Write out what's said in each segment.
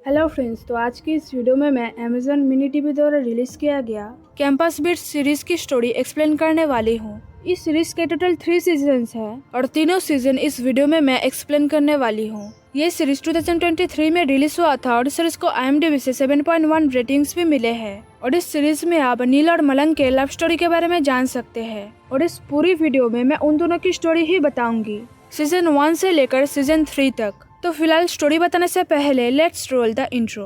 Hello friends, तो आज की इस वीडियो में मैं अमेज़न मिनी टीवी द्वारा रिलीज किया गया कैंपस बीट्स सीरीज की स्टोरी एक्सप्लेन करने वाली हूँ। इस सीरीज के टोटल 3 सीजन्स हैं और तीनों सीजन इस वीडियो में मैं एक्सप्लेन करने वाली हूँ। ये सीरीज 2023 में रिलीज हुआ था और इस सीरीज को IMDb से 7.1 रेटिंग्स भी मिले हैं। और इस सीरीज में आप नील और मलंग के लव स्टोरी के बारे में जान सकते हैं और इस पूरी वीडियो में मैं उन दोनों की स्टोरी ही बताऊंगी, सीजन 1 से लेकर सीजन 3 तक। तो फिलहाल स्टोरी बताने से पहले लेट्स रोल द इंट्रो।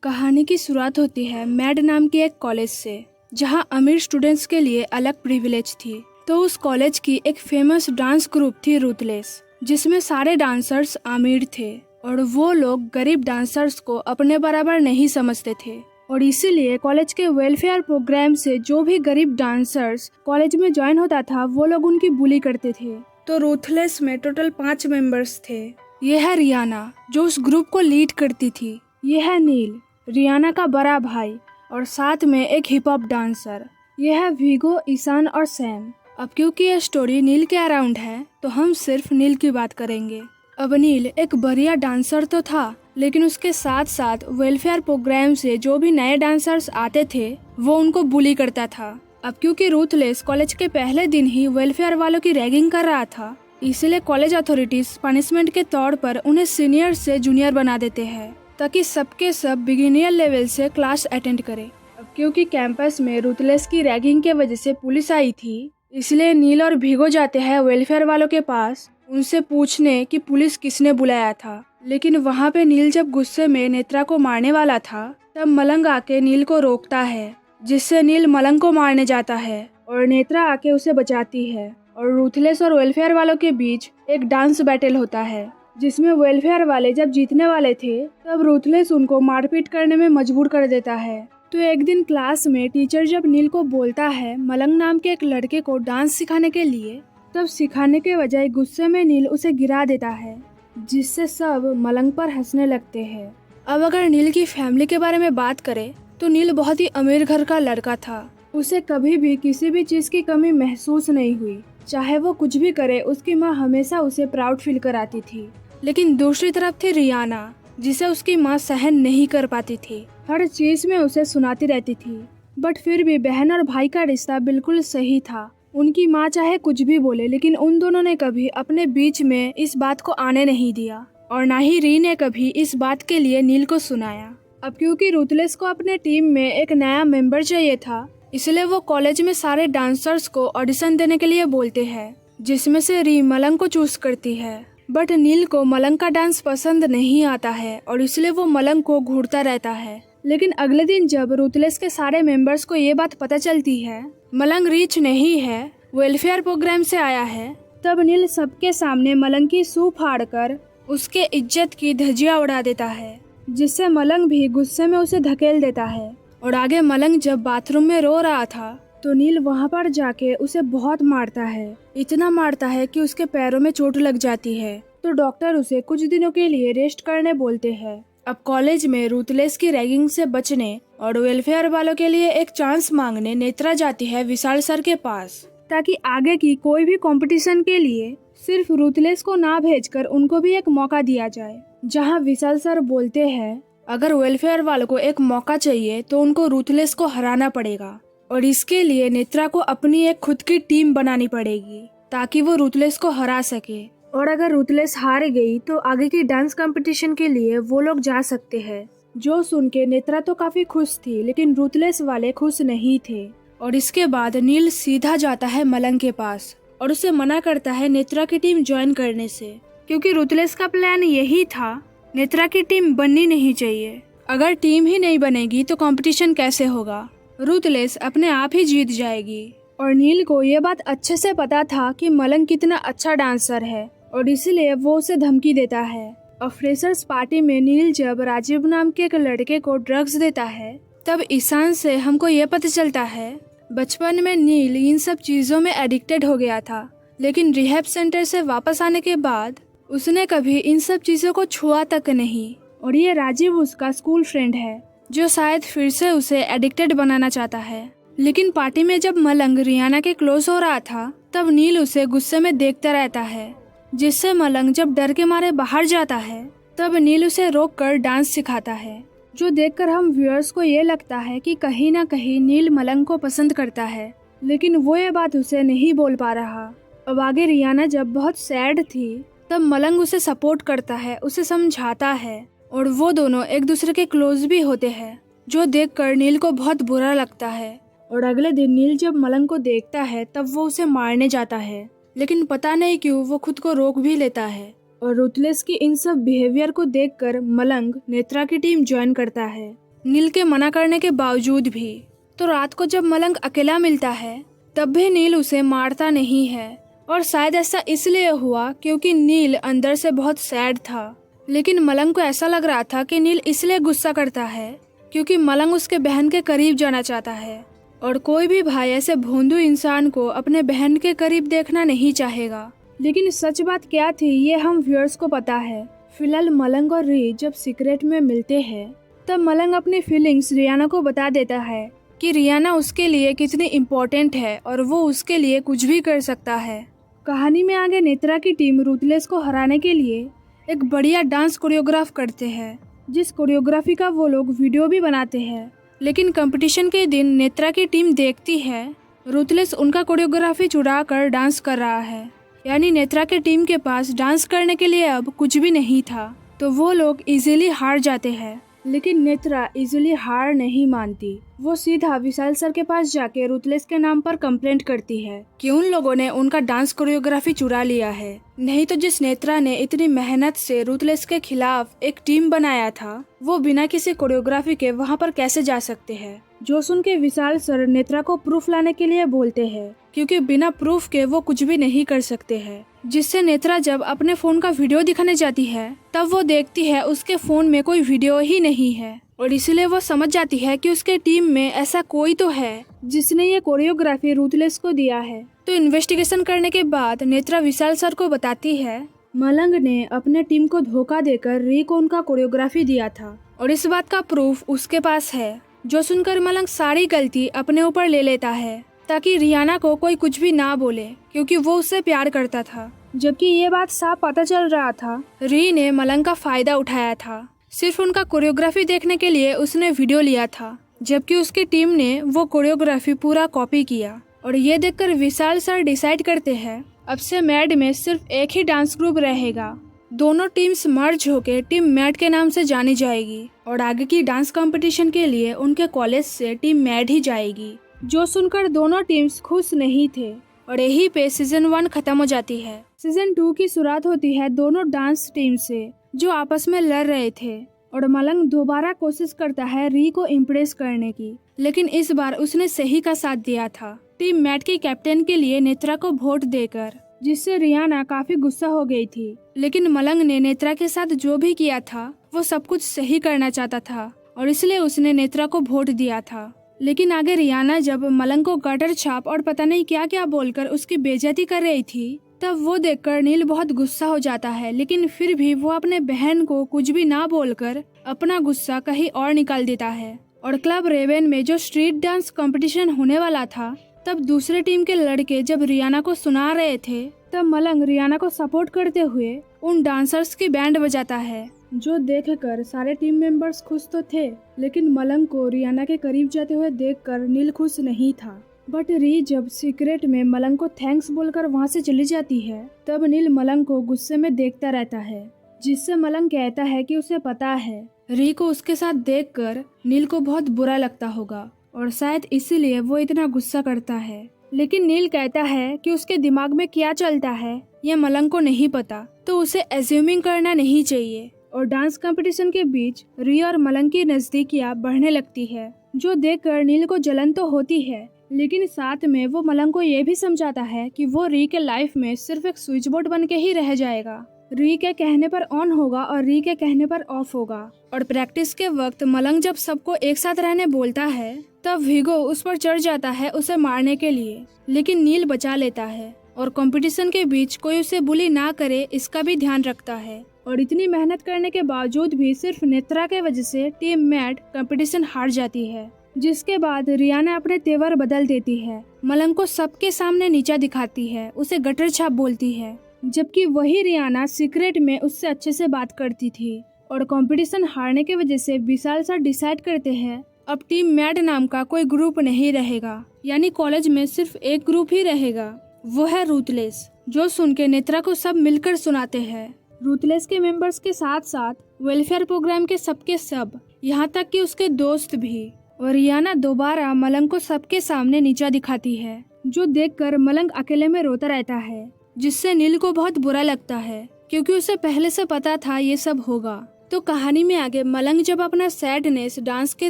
कहानी की शुरुआत होती है मैड नाम की एक कॉलेज से, जहां अमीर स्टूडेंट्स के लिए अलग प्रिविलेज थी। तो उस कॉलेज की एक फेमस डांस ग्रुप थी रूथलेस, जिसमें सारे डांसर्स अमीर थे और वो लोग गरीब डांसर्स को अपने बराबर नहीं समझते थे। और इसीलिए कॉलेज के वेलफेयर प्रोग्राम से जो भी गरीब डांसर्स कॉलेज में ज्वाइन होता था वो लोग उनकी बुली करते थे। तो रूथलेस में टोटल 5 मेंबर्स थे। यह है रियाना, जो उस ग्रुप को लीड करती थी। यह है नील, रियाना का बड़ा भाई, और साथ में एक हिप हॉप डांसर। यह है वीगो, ईशान और सैम। अब क्योंकि यह स्टोरी नील के अराउंड है तो हम सिर्फ नील की बात करेंगे। अब नील एक बढ़िया डांसर तो था, लेकिन उसके साथ साथ वेलफेयर प्रोग्राम से जो भी नए डांसर्स आते थे वो उनको बुली करता था। अब क्योंकि रूथलेस कॉलेज के पहले दिन ही वेलफेयर वालों की रैगिंग कर रहा था, इसलिए कॉलेज अथॉरिटीज पनिशमेंट के तौर पर उन्हें सीनियर से जूनियर बना देते हैं, ताकि सबके सब बिगिनियर लेवल से क्लास अटेंड करें। अब क्योंकि कैंपस में रूथलेस की रैगिंग के वजह से पुलिस आई थी, इसलिए नील और भिगो जाते हैं वेलफेयर वालों के पास उनसे पूछने कि पुलिस किसने बुलाया था। लेकिन वहाँ पे नील जब गुस्से में नेत्रा को मारने वाला था, तब मलंग आके नील को रोकता है, जिससे नील मलंग को मारने जाता है और नेत्रा आके उसे बचाती है। और रूथलेस और वेलफेयर वालों के बीच एक डांस बैटल होता है, जिसमें वेलफेयर वाले जब जीतने वाले थे तब रूथलेस उनको मारपीट करने में मजबूर कर देता है। तो एक दिन क्लास में टीचर जब नील को बोलता है मलंग नाम के एक लड़के को डांस सिखाने के लिए, तब सिखाने के बजाय गुस्से में नील उसे गिरा देता है, जिससे सब मलंग पर हंसने लगते हैं। अब अगर नील की फैमिली के बारे में बात करें तो नील बहुत ही अमीर घर का लड़का था। उसे कभी भी किसी भी चीज की कमी महसूस नहीं हुई। चाहे वो कुछ भी करे, उसकी माँ हमेशा उसे प्राउड फील कराती थी। लेकिन दूसरी तरफ थी रियाना, जिसे उसकी माँ सहन नहीं कर पाती थी। हर चीज में उसे सुनाती रहती थी, बट फिर भी बहन और भाई का रिश्ता बिल्कुल सही था। उनकी माँ चाहे कुछ भी बोले, लेकिन उन दोनों ने कभी अपने बीच में इस बात को आने नहीं दिया, और ना ही री ने कभी इस बात के लिए नील को सुनाया। अब क्योंकि रूथलेस को अपने टीम में एक नया मेंबर चाहिए था, इसलिए वो कॉलेज में सारे डांसर्स को ऑडिशन देने के लिए बोलते हैं, जिसमें से री मलंग को चूज करती है। बट नील को मलंग का डांस पसंद नहीं आता है और इसलिए वो मलंग को घूरता रहता है। लेकिन अगले दिन जब रूथलेस के सारे मेंबर्स को ये बात पता चलती है मलंग रिच नहीं है, वेलफेयर प्रोग्राम से आया है, तब नील सबके सामने मलंग की सूह फाड़कर उसके इज्जत की धज्जियां उड़ा देता है, जिससे मलंग भी गुस्से में उसे धकेल देता है। और आगे मलंग जब बाथरूम में रो रहा था तो नील वहाँ पर जाके उसे बहुत मारता है। इतना मारता है कि उसके पैरों में चोट लग जाती है। तो डॉक्टर उसे कुछ दिनों के लिए रेस्ट करने बोलते हैं। अब कॉलेज में रूथलेस की रैगिंग से बचने और वेलफेयर वालों के लिए एक चांस मांगने नेत्रा जाती है विशाल सर के पास, ताकि आगे की कोई भी कंपटीशन के लिए सिर्फ रूथलेस को ना भेजकर उनको भी एक मौका दिया जाए। जहां विशाल सर बोलते हैं अगर वेलफेयर वालों को एक मौका चाहिए तो उनको रूथलेस को हराना पड़ेगा, और इसके लिए नेत्रा को अपनी एक खुद की टीम बनानी पड़ेगी ताकि वो रूथलेस को हरा सके। और अगर रूथलेस हार गई तो आगे की डांस कंपटीशन के लिए वो लोग जा सकते हैं। जो सुन के नेत्रा तो काफी खुश थी, लेकिन रूथलेस वाले खुश नहीं थे। और इसके बाद नील सीधा जाता है मलंग के पास और उसे मना करता है नेत्रा की टीम ज्वाइन करने से, क्योंकि रूथलेस का प्लान यही था नेत्रा की टीम बननी नहीं चाहिए। अगर टीम ही नहीं बनेगी तो कंपटीशन कैसे होगा, रूथलेस अपने आप ही जीत जाएगी। और नील को ये बात अच्छे से पता था कि मलंग कितना अच्छा डांसर है, और इसलिए वो उसे धमकी देता है। और फ्रेशर्स पार्टी में नील जब राजीव नाम के एक लड़के को ड्रग्स देता है, तब ईशान से हमको ये पता चलता है बचपन में नील इन सब चीजों में एडिक्टेड हो गया था, लेकिन रिहैब सेंटर से वापस आने के बाद उसने कभी इन सब चीजों को छुआ तक नहीं। और ये राजीव उसका स्कूल फ्रेंड है, जो शायद फिर से उसे एडिक्टेड बनाना चाहता है। लेकिन पार्टी में जब मलंग रियाना के क्लोज हो रहा था, तब नील उसे गुस्से में देखता रहता है, जिससे मलंग जब डर के मारे बाहर जाता है तब नील उसे रोककर डांस सिखाता है, जो देखकर हम व्यूअर्स को ये लगता है कि कहीं ना कहीं नील मलंग को पसंद करता है, लेकिन वो ये बात उसे नहीं बोल पा रहा। अब आगे रियाना जब बहुत सैड थी तब मलंग उसे सपोर्ट करता है, उसे समझाता है और वो दोनों एक दूसरे के क्लोज भी होते हैं, जो देखकर नील को बहुत बुरा लगता है। और अगले दिन नील जब मलंग को देखता है तब वो उसे मारने जाता है, लेकिन पता नहीं क्यों वो खुद को रोक भी लेता है। और रुथलेस की इन सब बिहेवियर को देखकर मलंग नेत्रा की टीम ज्वाइन करता है, नील के मना करने के बावजूद भी। तो रात को जब मलंग अकेला मिलता है तब भी नील उसे मारता नहीं है, और शायद ऐसा इसलिए हुआ क्योंकि नील अंदर से बहुत सैड था। लेकिन मलंग को ऐसा लग रहा था कि नील इसलिए गुस्सा करता है क्योंकि मलंग उसके बहन के करीब जाना चाहता है, और कोई भी भाई ऐसे भोंदू इंसान को अपने बहन के करीब देखना नहीं चाहेगा। लेकिन सच बात क्या थी ये हम व्यूअर्स को पता है। फिलहाल मलंग और री जब सीक्रेट में मिलते हैं तब मलंग अपनी फीलिंग्स रियाना को बता देता है कि रियाना उसके लिए कितनी इम्पोर्टेंट है और वो उसके लिए कुछ भी कर सकता है। कहानी में आगे नेत्रा की टीम रुथलेस को हराने के लिए एक बढ़िया डांस कोरियोग्राफ करते हैं, जिस कोरियोग्राफी का वो लोग वीडियो भी बनाते हैं। लेकिन कंपटीशन के दिन नेत्रा की टीम देखती है रुथलेस उनका कोरियोग्राफी चुरा कर डांस कर रहा है, यानी नेत्रा के टीम के पास डांस करने के लिए अब कुछ भी नहीं था, तो वो लोग इजीली हार जाते हैं। लेकिन नेत्रा इजीली हार नहीं मानती, वो सीधा विशाल सर के पास जाके रुथलेस के नाम पर कंप्लेंट करती है कि उन लोगों ने उनका डांस कोरियोग्राफी चुरा लिया है। नहीं तो जिस नेत्रा ने इतनी मेहनत से रुथलेस के खिलाफ एक टीम बनाया था वो बिना किसी कोरियोग्राफी के वहाँ पर कैसे जा सकते हैं। जो सुन के विशाल सर नेत्रा को प्रूफ लाने के लिए बोलते हैं, क्योंकि बिना प्रूफ के वो कुछ भी नहीं कर सकते हैं। जिससे नेत्रा जब अपने फोन का वीडियो दिखाने जाती है तब वो देखती है उसके फोन में कोई वीडियो ही नहीं है, और इसलिए वो समझ जाती है कि उसके टीम में ऐसा कोई तो है जिसने ये कोरियोग्राफी रुथलेस को दिया है। तो इन्वेस्टिगेशन करने के बाद नेत्रा विशाल सर को बताती है मलंग ने अपने टीम को धोखा देकर री को उनका कोरियोग्राफी दिया था, और इस बात का प्रूफ उसके पास है। जो सुनकर मलंग सारी गलती अपने ऊपर ले लेता है ताकि रियाना को कोई कुछ भी ना बोले, क्योंकि वो उससे प्यार करता था। जबकि ये बात साफ पता चल रहा था री ने मलंग का फायदा उठाया था, सिर्फ उनका कोरियोग्राफी देखने के लिए उसने वीडियो लिया था, जबकि उसकी टीम ने वो कोरियोग्राफी पूरा कॉपी किया। और ये देखकर विशाल सर डिसाइड करते हैं अब से मैड में सिर्फ एक ही डांस ग्रुप रहेगा, दोनों टीम्स मर्ज होकर टीम मैड के नाम से जानी जाएगी, और आगे की डांस कंपटीशन के लिए उनके कॉलेज से टीम मैड ही जाएगी। जो सुनकर दोनों टीम्स खुश नहीं थे, और यही पे सीजन 1 खत्म हो जाती है। सीजन 2 की शुरुआत होती है दोनों डांस टीम से जो आपस में लड़ रहे थे, और मलंग दोबारा कोशिश करता है री को इम्प्रेस करने की, लेकिन इस बार उसने सही का साथ दिया था टीम मैट की कैप्टन के लिए नेत्रा को वोट देकर, जिससे रियाना काफी गुस्सा हो गई थी। लेकिन मलंग ने नेत्रा के साथ जो भी किया था वो सब कुछ सही करना चाहता था, और इसलिए उसने नेत्रा को वोट दिया था। लेकिन आगे रियाना जब मलंग को गटर छाप और पता नहीं क्या क्या बोलकर उसकी बेइज्जती कर रही थी तब वो देखकर नील बहुत गुस्सा हो जाता है, लेकिन फिर भी वो अपने बहन को कुछ भी ना बोलकर अपना गुस्सा कहीं और निकाल देता है। और क्लब रेवन में जो स्ट्रीट डांस कंपटीशन होने वाला था तब दूसरे टीम के लड़के जब रियाना को सुना रहे थे तब मलंग रियाना को सपोर्ट करते हुए उन डांसर्स की बैंड बजाता है, जो देखकर सारे टीम मेंबर्स खुश तो थे, लेकिन मलंग को रियाना के करीब जाते हुए देखकर नील खुश नहीं था। बट री जब सीक्रेट में मलंग को थैंक्स बोलकर वहाँ से चली जाती है तब नील मलंग को गुस्से में देखता रहता है, जिससे मलंग कहता है कि उसे पता है री को उसके साथ देखकर नील को बहुत बुरा लगता होगा और शायद इसीलिए वो इतना गुस्सा करता है। लेकिन नील कहता है कि उसके दिमाग में क्या चलता है ये मलंग को नहीं पता, तो उसे एज्यूमिंग करना नहीं चाहिए। और डांस कंपटीशन के बीच री और मलंग की नजदीकियां बढ़ने लगती है, जो देखकर नील को जलन तो होती है, लेकिन साथ में वो मलंग को ये भी समझाता है कि वो री के लाइफ में सिर्फ एक स्विच बोर्ड बन के ही रह जाएगा। री के कहने पर ऑन होगा और री के कहने पर ऑफ होगा। और प्रैक्टिस के वक्त मलंग जब सबको एक साथ रहने बोलता है तब वीगो उस पर चढ़ जाता है उसे मारने के लिए, लेकिन नील बचा लेता है और कंपटीशन के बीच कोई उसे बुली ना करे इसका भी ध्यान रखता है। और इतनी मेहनत करने के बावजूद भी सिर्फ नेत्रा के वजह से टीम मैट कंपटीशन हार जाती है। जिसके बाद रियाना अपने तेवर बदल देती है, मलंग को सबके सामने नीचा दिखाती है, उसे गटर छाप बोलती है, जबकि वही रियाना सीक्रेट में उससे अच्छे से बात करती थी। और कंपटीशन हारने की वजह से विशाल सर डिसाइड करते हैं अब टीम मैड नाम का कोई ग्रुप नहीं रहेगा, यानी कॉलेज में सिर्फ एक ग्रुप ही रहेगा, वो है रूथलेस। जो सुन के नेत्रा को सब मिलकर सुनाते हैं। रूथलेस के मेंबर्स के साथ साथ वेलफेयर प्रोग्राम के सबके सब, यहाँ तक कि उसके दोस्त भी। और रियाना दोबारा मलंग को सबके सामने नीचा दिखाती है, जो देखकर मलंग अकेले में रोता रहता है, जिससे नील को बहुत बुरा लगता है क्योंकि उसे पहले से पता था ये सब होगा। तो कहानी में आगे मलंग जब अपना सैडनेस डांस के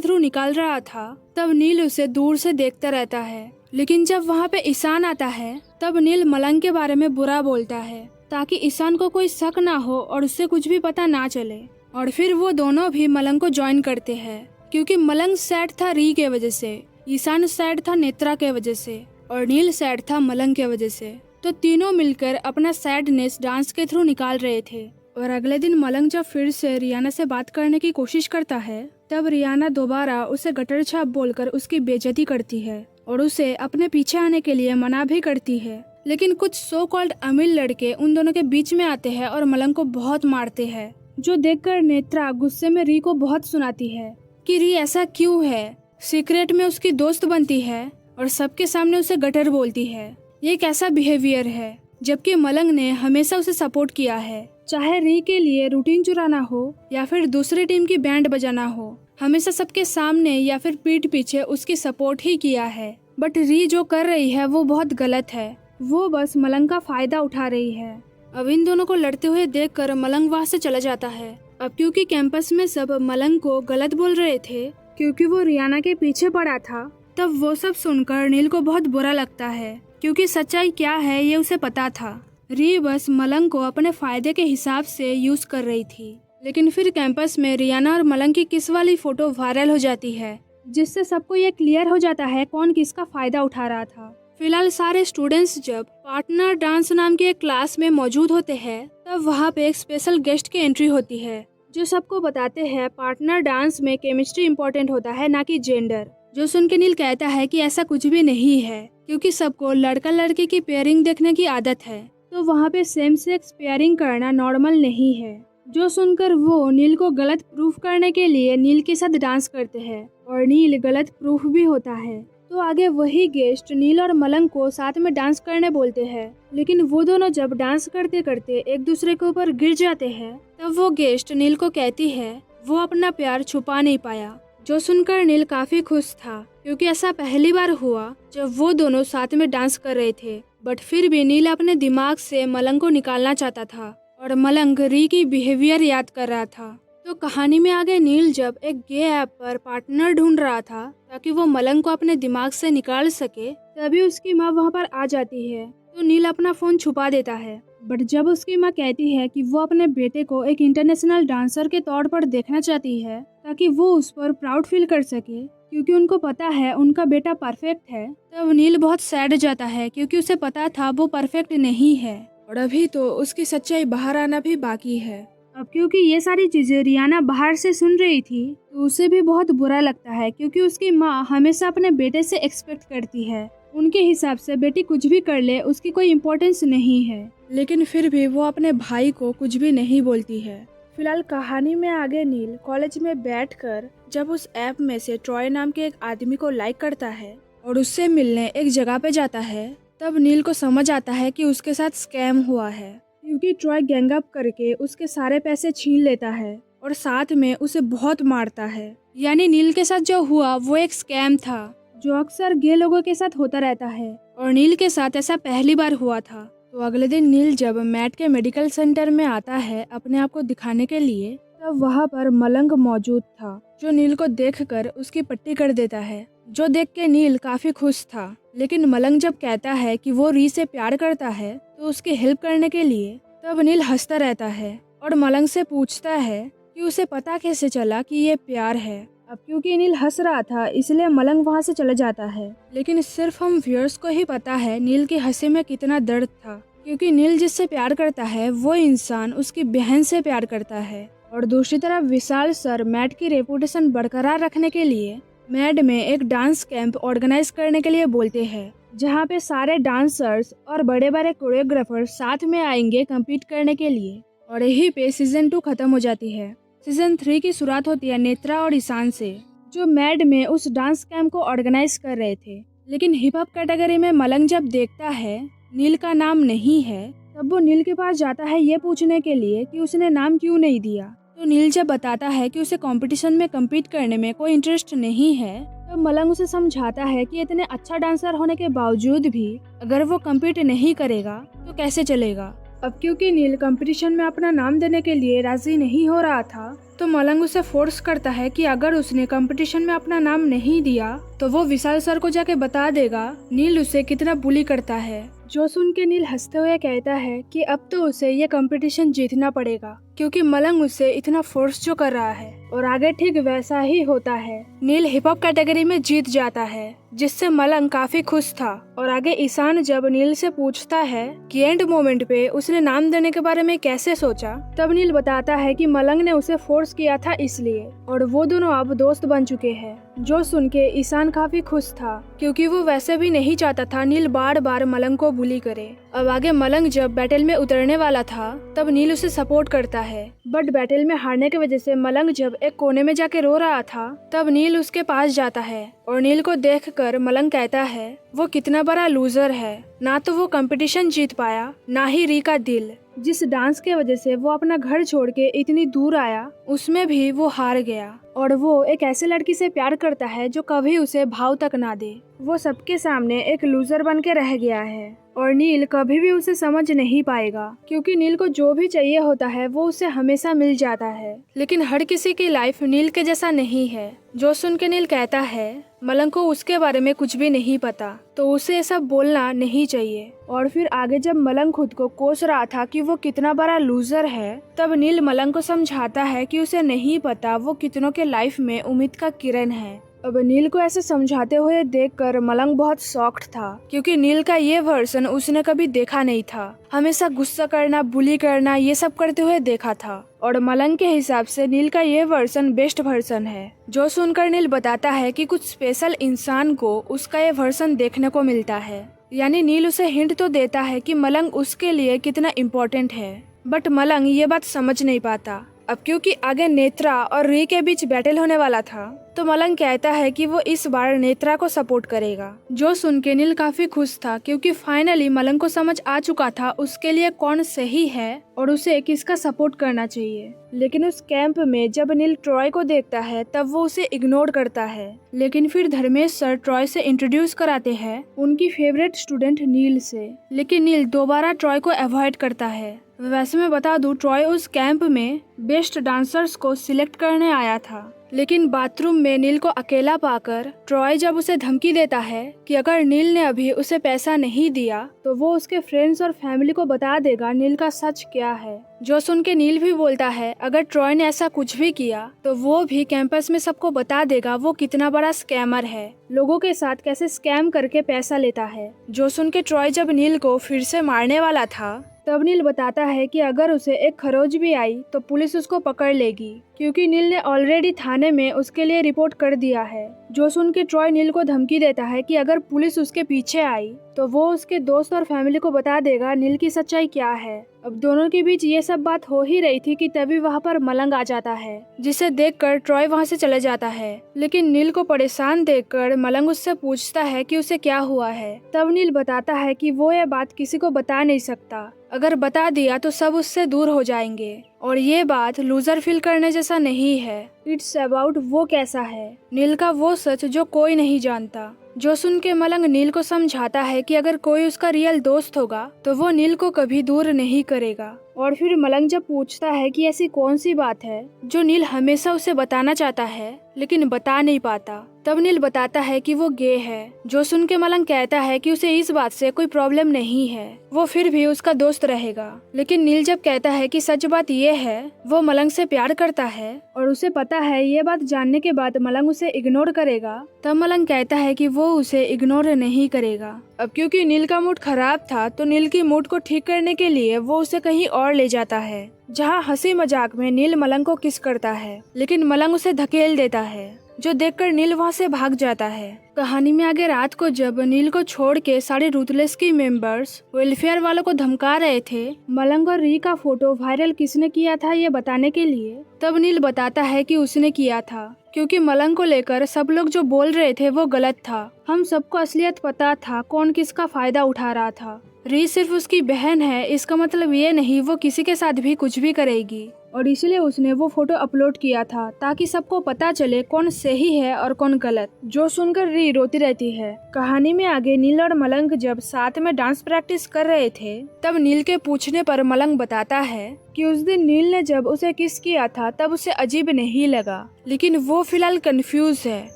थ्रू निकाल रहा था, तब नील उसे दूर से देखता रहता है। लेकिन जब वहाँ पे ईशान आता है, तब नील मलंग के बारे में बुरा बोलता है ताकि ईशान को कोई शक ना हो और उससे कुछ भी पता ना चले। और फिर वो दोनों भी मलंग को ज्वाइन करते हैं, क्योंकि मलंग सैड था री के वजह से, ईशान सैड था नेत्रा के वजह से, और नील सैड था मलंग के वजह से। तो तीनों मिलकर अपना सैडनेस डांस के थ्रू निकाल रहे थे। और अगले दिन मलंग जब फिर से रियाना से बात करने की कोशिश करता है, तब रियाना दोबारा उसे गटर छाप बोलकर उसकी बेइज्जती करती है और उसे अपने पीछे आने के लिए मना भी करती है। लेकिन कुछ सो कॉल्ड अमीर लड़के उन दोनों के बीच में आते हैं और मलंग को बहुत मारते हैं, जो देखकर नेत्रा गुस्से में री को बहुत सुनाती है कि री ऐसा क्यों है, सीक्रेट में उसकी दोस्त बनती है और सबके सामने उसे गटर बोलती है। ये कैसा बिहेवियर है, जबकि मलंग ने हमेशा उसे सपोर्ट किया है, चाहे री के लिए रूटीन चुराना हो या फिर दूसरी टीम की बैंड बजाना हो, हमेशा सबके सामने या फिर पीठ पीछे उसकी सपोर्ट ही किया है। बट री जो कर रही है वो बहुत गलत है, वो बस मलंग का फायदा उठा रही है। अब इन दोनों को लड़ते हुए देखकर मलंग वहाँ से चला जाता है। अब क्योंकि कैंपस में सब मलंग को गलत बोल रहे थे क्योंकि वो रियाना के पीछे पड़ा था, तब वो सब सुनकर नील को बहुत बुरा लगता है, क्योंकि सच्चाई क्या है ये उसे पता था। री बस मलंग को अपने फायदे के हिसाब से यूज कर रही थी। लेकिन फिर कैंपस में रियाना और मलंग की किस वाली फोटो वायरल हो जाती है, जिससे सबको ये क्लियर हो जाता है कौन किसका फायदा उठा रहा था। फिलहाल सारे स्टूडेंट्स जब पार्टनर डांस नाम के एक क्लास में मौजूद होते हैं, तब वहाँ पे एक स्पेशल गेस्ट की एंट्री होती है, जो सबको बताते हैं पार्टनर डांस में केमिस्ट्री इम्पोर्टेंट होता है, ना कि जेंडर। जो सुन के नील कहता है कि ऐसा कुछ भी नहीं है, क्योंकि सबको लड़का लड़की की पेयरिंग देखने की आदत है, तो वहाँ पे सेम सेक्स पेयरिंग करना नॉर्मल नहीं है। जो सुनकर वो नील को गलत प्रूफ करने के लिए नील के साथ डांस करते हैं और नील गलत प्रूफ भी होता है। तो आगे वही गेस्ट नील और मलंग को साथ में डांस करने बोलते हैं, लेकिन वो दोनों जब डांस करते करते एक दूसरे के ऊपर गिर जाते हैं, तब वो गेस्ट नील को कहती है वो अपना प्यार छुपा नहीं पाया। जो सुनकर नील काफी खुश था, क्योंकि ऐसा पहली बार हुआ जब वो दोनों साथ में डांस कर रहे थे। बट फिर भी नील अपने दिमाग से मलंग को निकालना चाहता था और मलंग री की बिहेवियर याद कर रहा था। तो कहानी में आगे नील जब एक गे ऐप पर पार्टनर ढूंढ रहा था ताकि वो मलंग को अपने दिमाग से निकाल सके, तभी उसकी माँ वहाँ पर आ जाती है। तो नील अपना फोन छुपा देता है। बट जब उसकी माँ कहती है कि वो अपने बेटे को एक इंटरनेशनल डांसर के तौर पर देखना चाहती है ताकि वो उस पर प्राउड फील कर सके, क्योंकि उनको पता है उनका बेटा परफेक्ट है, तब नील बहुत सैड जाता है, क्योंकि उसे पता था वो परफेक्ट नहीं है और अभी तो उसकी सच्चाई बाहर आना भी बाकी है। अब क्योंकि ये सारी चीजें रियाना बाहर से सुन रही थी, तो उसे भी बहुत बुरा लगता है, क्योंकि उसकी माँ हमेशा अपने बेटे से एक्सपेक्ट करती है। उनके हिसाब से बेटी कुछ भी कर ले उसकी कोई इम्पोर्टेंस नहीं है, लेकिन फिर भी वो अपने भाई को कुछ भी नहीं बोलती है। फिलहाल कहानी में आगे नील कॉलेज में बैठकर जब उस ऐप में से ट्रॉय नाम के एक आदमी को लाइक करता है और उससे मिलने एक जगह पे जाता है, तब नील को समझ आता है कि उसके साथ स्कैम हुआ है, क्योंकि ट्रॉय गैंग अप करके उसके सारे पैसे छीन लेता है और साथ में उसे बहुत मारता है। यानी नील के साथ जो हुआ वो एक स्कैम था, जो अक्सर गे लोगों के साथ होता रहता है, और नील के साथ ऐसा पहली बार हुआ था। तो अगले दिन नील जब मैट के मेडिकल सेंटर में आता है अपने आप को दिखाने के लिए, तब वहाँ पर मलंग मौजूद था, जो नील को देखकर उसकी पट्टी कर देता है, जो देख के नील काफी खुश था। लेकिन मलंग जब कहता है कि वो री से प्यार करता है तो उसकी हेल्प करने के लिए, तब नील हंसता रहता है और मलंग से पूछता है कि उसे पता कैसे चला कि ये प्यार है। अब क्योंकि नील हंस रहा था इसलिए मलंग वहाँ से चला जाता है, लेकिन सिर्फ हम व्यूअर्स को ही पता है नील की हंसी में कितना दर्द था, क्योंकि नील जिससे प्यार करता है वो इंसान उसकी बहन से प्यार करता है। और दूसरी तरफ विशाल सर मैट की रेपुटेशन बरकरार रखने के लिए मैड में एक डांस कैंप ऑर्गेनाइज करने के लिए बोलते हैं, जहाँ पे सारे डांसर्स और बड़े बड़े कोरियोग्राफर साथ में आएंगे कम्पीट करने के लिए। और यहीं पे सीजन 2 खत्म हो जाती है। सीजन 3 की शुरुआत होती है नेत्रा और ईशान से, जो मैड में उस डांस कैंप को ऑर्गेनाइज कर रहे थे। लेकिन हिप हॉप कैटेगरी में मलंग जब देखता है नील का नाम नहीं है, तब वो नील के पास जाता है ये पूछने के लिए कि उसने नाम क्यों नहीं दिया। तो नील जब बताता है कि उसे कंपटीशन में कम्पीट करने में कोई इंटरेस्ट नहीं है, तब मलंग उसे समझाता है कि इतने अच्छा डांसर होने के बावजूद भी अगर वो कम्पीट नहीं करेगा तो कैसे चलेगा। अब क्योंकि नील कंपटीशन में अपना नाम देने के लिए राजी नहीं हो रहा था, तो मलंग उसे फोर्स करता है कि अगर उसने कंपटीशन में अपना नाम नहीं दिया तो वो विशाल सर को जाके बता देगा नील उसे कितना बुली करता है। जो सुन के नील हंसते हुए कहता है कि अब तो उसे ये कंपटीशन जीतना पड़ेगा, क्योंकि मलंग उसे इतना फोर्स जो कर रहा है। और आगे ठीक वैसा ही होता है। नील हिप हॉप कैटेगरी में जीत जाता है, जिससे मलंग काफी खुश था। और आगे ईशान जब नील से पूछता है कि एंड मोमेंट पे उसने नाम देने के बारे में कैसे सोचा, तब नील बताता है कि मलंग ने उसे फोर्स किया था इसलिए, और वो दोनों अब दोस्त बन चुके हैं। जो सुन के ईशान काफी खुश था, क्योंकि वो वैसे भी नहीं चाहता था नील बार बार मलंग को बुली करे। अब आगे मलंग जब बैटल में उतरने वाला था, तब नील उसे सपोर्ट करता है। बट बैटल में हारने की वजह से मलंग जब एक कोने में जाके रो रहा था, तब नील उसके पास जाता है और नील को देखकर मलंग कहता है वो कितना बड़ा लूजर है, ना तो वो कंपटीशन जीत पाया, ना ही री का दिल। जिस डांस के वजह से वो अपना घर छोड़ के इतनी दूर आया, उसमें भी वो हार गया। और वो एक ऐसे लड़की से प्यार करता है जो कभी उसे भाव तक ना दे। वो सबके सामने एक लूजर बन के रह गया है, और नील कभी भी उसे समझ नहीं पाएगा, क्योंकि नील को जो भी चाहिए होता है वो उसे हमेशा मिल जाता है। लेकिन हर किसी की लाइफ नील के जैसा नहीं है। जो सुन के नील कहता है मलंग को उसके बारे में कुछ भी नहीं पता, तो उसे ऐसा बोलना नहीं चाहिए। और फिर आगे जब मलंग खुद को कोस रहा था कि वो कितना बड़ा लूजर है, तब नील मलंग को समझाता है कि उसे नहीं पता वो कितनों के लाइफ में उम्मीद का किरण है। अब नील को ऐसे समझाते हुए देखकर मलंग बहुत शॉक्ड था, क्योंकि नील का ये वर्जन उसने कभी देखा नहीं था। हमेशा गुस्सा करना, बुली करना, ये सब करते हुए देखा था। और मलंग के हिसाब से नील का ये वर्जन बेस्ट वर्जन है। जो सुनकर नील बताता है कि कुछ स्पेशल इंसान को उसका ये वर्जन देखने को मिलता है। यानी नील उसे हिंट तो देता है कि मलंग उसके लिए कितना इम्पोर्टेंट है, बट मलंग ये बात समझ नहीं पाता। अब क्योंकि आगे नेत्रा और री के बीच बैटल होने वाला था, तो मलंग कहता है कि वो इस बार नेत्रा को सपोर्ट करेगा। जो सुन के नील काफी खुश था, क्योंकि फाइनली मलंग को समझ आ चुका था उसके लिए कौन सही है और उसे किसका सपोर्ट करना चाहिए। लेकिन उस कैंप में जब नील ट्रॉय को देखता है, तब वो उसे इग्नोर करता है। लेकिन फिर धर्मेश सर ट्रॉय से इंट्रोड्यूस कराते हैं उनकी फेवरेट स्टूडेंट नील से। लेकिन नील दोबारा ट्रॉय को अवॉइड करता है। वैसे मैं बता दूं, ट्रॉय उस कैंप में बेस्ट डांसर्स को सिलेक्ट करने आया था। लेकिन बाथरूम में नील को अकेला पाकर ट्रॉय जब उसे धमकी देता है कि अगर नील ने अभी उसे पैसा नहीं दिया तो वो उसके फ्रेंड्स और फैमिली को बता देगा नील का सच क्या है। जो सुन के नील भी बोलता है अगर ट्रॉय ने ऐसा कुछ भी किया तो वो भी कैंपस में सबको बता देगा वो कितना बड़ा स्कैमर है, लोगों के साथ कैसे स्कैम करके पैसा लेता है। जो सुन के ट्रॉय जब नील को फिर से मारने वाला था, तब नील बताता है कि अगर उसे एक खरोच भी आई तो पुलिस उसको पकड़ लेगी, क्योंकि नील ने ऑलरेडी थाने में उसके लिए रिपोर्ट कर दिया है। जो सुन के ट्रॉय नील को धमकी देता है कि अगर पुलिस उसके पीछे आई तो वो उसके दोस्त और फैमिली को बता देगा नील की सच्चाई क्या है। अब दोनों के बीच ये सब बात हो ही रही थी कि तभी वहाँ पर मलंग आ जाता है, जिसे देखकर ट्रॉय वहाँ से चले जाता है। लेकिन नील को परेशान देखकर मलंग उससे पूछता है कि उसे क्या हुआ है। तब नील बताता है कि वो ये बात किसी को बता नहीं सकता, अगर बता दिया तो सब उससे दूर हो जाएंगे। और ये बात लूजर फील करने जैसा नहीं है, इट्स अबाउट वो कैसा है, नील का वो सच जो कोई नहीं जानता। जो सुन के मलंग नील को समझाता है कि अगर कोई उसका रियल दोस्त होगा तो वो नील को कभी दूर नहीं करेगा। और फिर मलंग जब पूछता है कि ऐसी कौन सी बात है जो नील हमेशा उसे बताना चाहता है लेकिन बता नहीं पाता, तब नील बताता है कि वो गे है। जो सुन के मलंग कहता है कि उसे इस बात से कोई प्रॉब्लम नहीं है, वो फिर भी उसका दोस्त रहेगा। लेकिन नील जब कहता है कि सच बात ये है वो मलंग से प्यार करता है और उसे पता है ये बात जानने के बाद मलंग उसे इग्नोर करेगा, तब मलंग कहता है कि वो उसे इग्नोर नहीं करेगा। अब क्योंकि नील का मूड खराब था तो नील की मूड को ठीक करने के लिए वो उसे कहीं और ले जाता है, जहाँ हंसी मजाक में नील मलंग को किस करता है, लेकिन मलंग उसे धकेल देता है। जो देखकर नील वहाँ से भाग जाता है। कहानी में आगे रात को जब नील को छोड़ के सारे रूथलेस की मेंबर्स वेलफेयर वालों को धमका रहे थे मलंग और री का फोटो वायरल किसने किया था ये बताने के लिए, तब नील बताता है कि उसने किया था, क्योंकि मलंग को लेकर सब लोग जो बोल रहे थे वो गलत था। हम सबको असलियत पता था कौन किसका फायदा उठा रहा था। री सिर्फ उसकी बहन है, इसका मतलब ये नहीं वो किसी के साथ भी कुछ भी करेगी, और इसलिए उसने वो फोटो अपलोड किया था ताकि सबको पता चले कौन सही है और कौन गलत। जो सुनकर री रोती रहती है। कहानी में आगे नील और मलंग जब साथ में डांस प्रैक्टिस कर रहे थे तब नील के पूछने पर मलंग बताता है कि उस दिन नील ने जब उसे किस किया था तब उसे अजीब नहीं लगा, लेकिन वो फिलहाल कंफ्यूज है।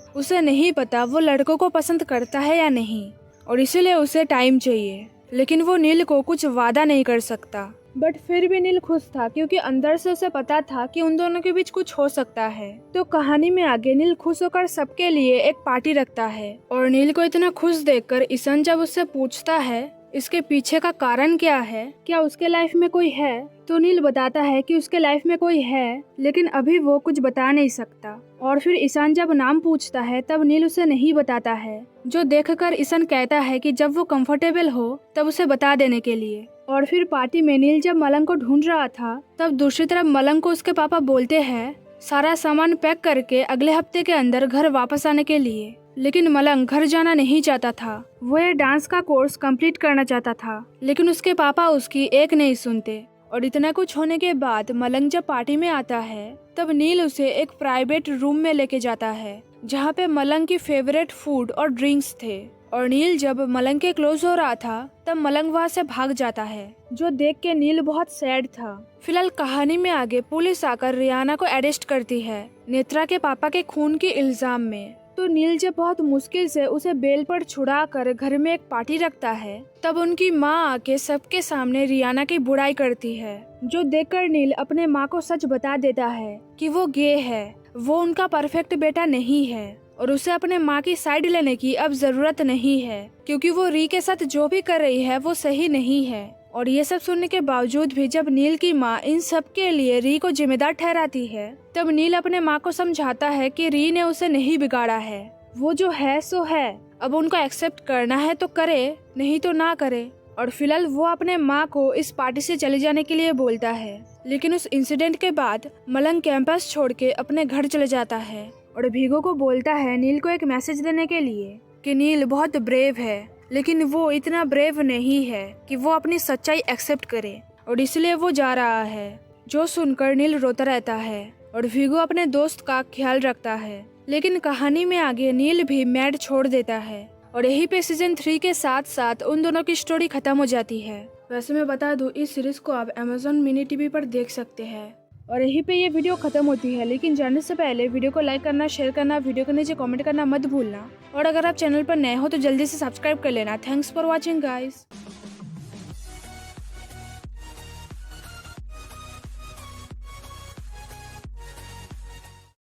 उसे नहीं पता वो लड़कों को पसंद करता है या नहीं, और इसीलिए उसे टाइम चाहिए, लेकिन वो नील को कुछ वादा नहीं कर सकता। बट फिर भी नील खुश था क्योंकि अंदर से उसे पता था कि उन दोनों के बीच कुछ हो सकता है। तो कहानी में आगे नील खुश होकर सबके लिए एक पार्टी रखता है, और नील को इतना खुश देखकर ईशान जब उससे पूछता है इसके पीछे का कारण क्या है, क्या उसके लाइफ में कोई है, तो नील बताता है कि उसके लाइफ में कोई है लेकिन अभी वो कुछ बता नहीं सकता। और फिर ईशान जब नाम पूछता है तब नील उसे नहीं बताता है, जो देखकर ईशान कहता है कि जब वो कंफर्टेबल हो तब उसे बता देने के लिए। और फिर पार्टी में नील जब मलंग को ढूंढ रहा था तब दूसरी तरफ मलंग को उसके पापा बोलते हैं सारा सामान पैक करके अगले हफ्ते के अंदर घर वापस आने के लिए, लेकिन मलंग घर जाना नहीं चाहता था। वो ये डांस का कोर्स कंप्लीट करना चाहता था, लेकिन उसके पापा उसकी एक नहीं सुनते। और इतना कुछ होने के बाद मलंग जब पार्टी में आता है तब नील उसे एक प्राइवेट रूम में लेके जाता है जहाँ पे मलंग की फेवरेट फूड और ड्रिंक्स थे। और नील जब मलंग के क्लोज हो रहा था तब मलंग वहाँ से भाग जाता है, जो देख के नील बहुत सैड था। फिलहाल कहानी में आगे पुलिस आकर रियाना को अरेस्ट करती है नेत्रा के पापा के खून के इल्जाम में। तो नील जब बहुत मुश्किल से उसे बेल पर छुड़ा कर घर में एक पार्टी रखता है तब उनकी माँ आके सबके सामने रियाना की बुराई करती है, जो देखकर नील अपने माँ को सच बता देता है कि वो गे है, वो उनका परफेक्ट बेटा नहीं है और उसे अपने माँ की साइड लेने की अब जरूरत नहीं है, क्योंकि वो री के साथ जो भी कर रही है वो सही नहीं है। और ये सब सुनने के बावजूद भी जब नील की माँ इन सब के लिए री को जिम्मेदार ठहराती है तब नील अपने माँ को समझाता है कि री ने उसे नहीं बिगाड़ा है, वो जो है सो है, अब उनको एक्सेप्ट करना है तो करे, नहीं तो ना करे। और फिलहाल वो अपने माँ को इस पार्टी से चले जाने के लिए बोलता है, लेकिन उस इंसिडेंट के बाद मलंग कैंपस छोड़ के अपने घर चले जाता है और भीगो को बोलता है नील को एक मैसेज देने के लिए कि नील बहुत ब्रेव है, लेकिन वो इतना ब्रेव नहीं है कि वो अपनी सच्चाई एक्सेप्ट करे, और इसलिए वो जा रहा है। जो सुनकर नील रोता रहता है और भीगो अपने दोस्त का ख्याल रखता है। लेकिन कहानी में आगे नील भी मैड छोड़ देता है, और यही पे सीजन 3 के साथ साथ उन दोनों की स्टोरी खत्म हो जाती है। वैसे मैं बता दूं इस सीरीज को आप Amazon मिनी टीवी पर देख सकते हैं। और यहीं पे ये वीडियो खत्म होती है, लेकिन जाने से पहले वीडियो को लाइक करना, शेयर करना, वीडियो के नीचे कमेंट करना मत भूलना। और अगर आप चैनल पर नए हो तो जल्दी से सब्सक्राइब कर लेना। Thanks for watching guys.